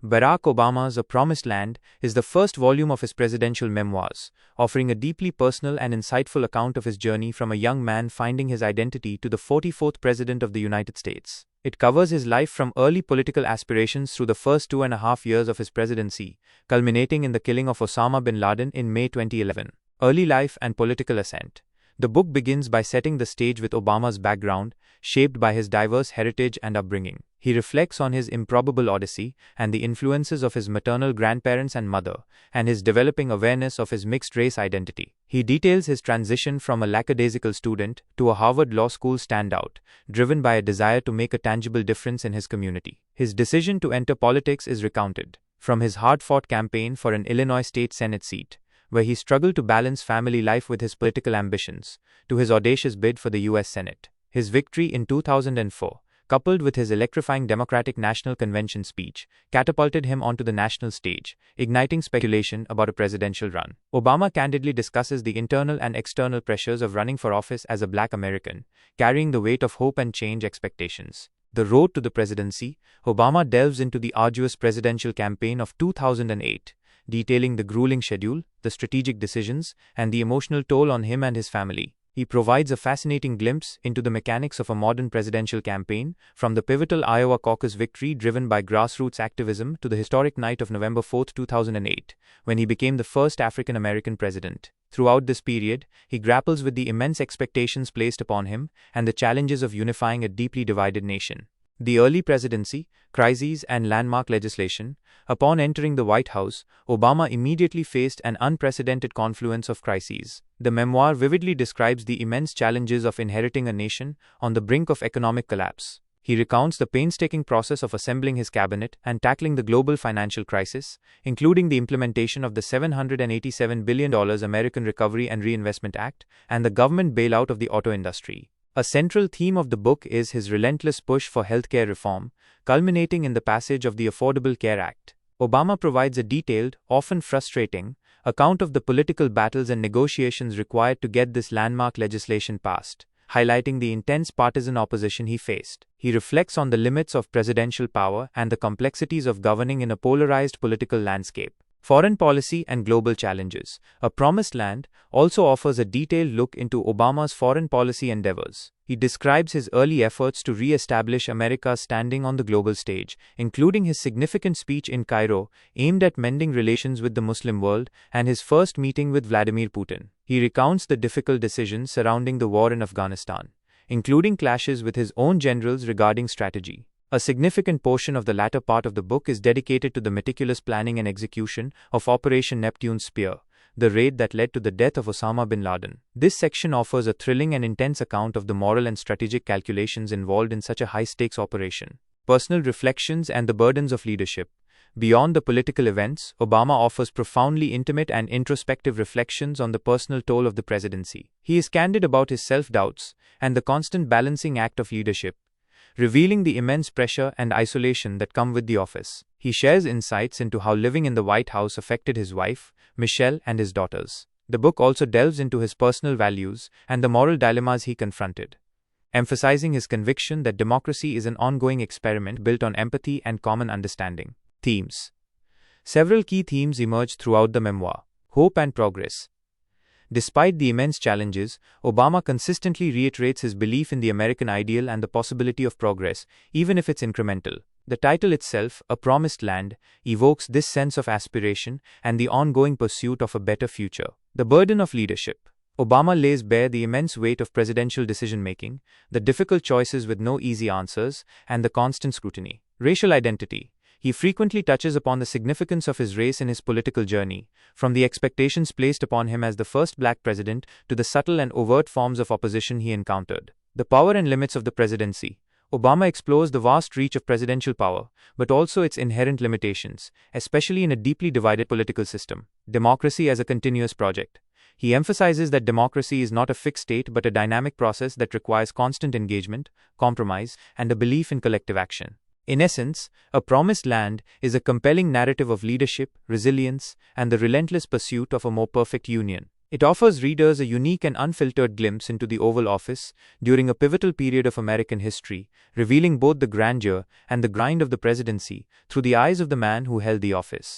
Barack Obama's A Promised Land is the first volume of his presidential memoirs, offering a deeply personal and insightful account of his journey from a young man finding his identity to the 44th President of the United States. It covers his life from early political aspirations through the first 2.5 years of his presidency, culminating in the killing of Osama bin Laden in May 2011. Early life and political ascent. The book begins by setting the stage with Obama's background, shaped by his diverse heritage and upbringing. He reflects on his improbable odyssey and the influences of his maternal grandparents and mother, and his developing awareness of his mixed-race identity. He details his transition from a lackadaisical student to a Harvard Law School standout, driven by a desire to make a tangible difference in his community. His decision to enter politics is recounted, from his hard-fought campaign for an Illinois state Senate seat, where he struggled to balance family life with his political ambitions, to his audacious bid for the U.S. Senate. His victory in 2004, coupled with his electrifying Democratic National Convention speech, catapulted him onto the national stage, igniting speculation about a presidential run. Obama candidly discusses the internal and external pressures of running for office as a Black American, carrying the weight of hope and change expectations. The road to the presidency. Obama delves into the arduous presidential campaign of 2008, detailing the grueling schedule, the strategic decisions, and the emotional toll on him and his family. He provides a fascinating glimpse into the mechanics of a modern presidential campaign, from the pivotal Iowa caucus victory driven by grassroots activism to the historic night of November 4, 2008, when he became the first African American president. Throughout this period, he grapples with the immense expectations placed upon him and the challenges of unifying a deeply divided nation. The early presidency, crises, and landmark legislation. Upon entering the White House, Obama immediately faced an unprecedented confluence of crises. The memoir vividly describes the immense challenges of inheriting a nation on the brink of economic collapse. He recounts the painstaking process of assembling his cabinet and tackling the global financial crisis, including the implementation of the $787 billion American Recovery and Reinvestment Act and the government bailout of the auto industry. A central theme of the book is his relentless push for healthcare reform, culminating in the passage of the Affordable Care Act. Obama provides a detailed, often frustrating, account of the political battles and negotiations required to get this landmark legislation passed, highlighting the intense partisan opposition he faced. He reflects on the limits of presidential power and the complexities of governing in a polarized political landscape. Foreign policy and global challenges. A Promised Land also offers a detailed look into Obama's foreign policy endeavors. He describes his early efforts to re-establish America's standing on the global stage, including his significant speech in Cairo, aimed at mending relations with the Muslim world, and his first meeting with Vladimir Putin. He recounts the difficult decisions surrounding the war in Afghanistan, including clashes with his own generals regarding strategy. A significant portion of the latter part of the book is dedicated to the meticulous planning and execution of Operation Neptune's Spear, the raid that led to the death of Osama bin Laden. This section offers a thrilling and intense account of the moral and strategic calculations involved in such a high-stakes operation. Personal reflections and the burdens of leadership. Beyond the political events, Obama offers profoundly intimate and introspective reflections on the personal toll of the presidency. He is candid about his self-doubts and the constant balancing act of leadership, revealing the immense pressure and isolation that come with the office. He shares insights into how living in the White House affected his wife, Michelle, and his daughters. The book also delves into his personal values and the moral dilemmas he confronted, emphasizing his conviction that democracy is an ongoing experiment built on empathy and common understanding. Themes. Several key themes emerge throughout the memoir. Hope and progress. Despite the immense challenges, Obama consistently reiterates his belief in the American ideal and the possibility of progress, even if it's incremental. The title itself, A Promised Land, evokes this sense of aspiration and the ongoing pursuit of a better future. The burden of leadership. Obama lays bare the immense weight of presidential decision-making, the difficult choices with no easy answers, and the constant scrutiny. Racial identity. He frequently touches upon the significance of his race in his political journey, from the expectations placed upon him as the first Black president to the subtle and overt forms of opposition he encountered. The power and limits of the presidency. Obama explores the vast reach of presidential power, but also its inherent limitations, especially in a deeply divided political system. Democracy as a continuous project. He emphasizes that democracy is not a fixed state but a dynamic process that requires constant engagement, compromise, and a belief in collective action. In essence, A Promised Land is a compelling narrative of leadership, resilience, and the relentless pursuit of a more perfect union. It offers readers a unique and unfiltered glimpse into the Oval Office during a pivotal period of American history, revealing both the grandeur and the grind of the presidency through the eyes of the man who held the office.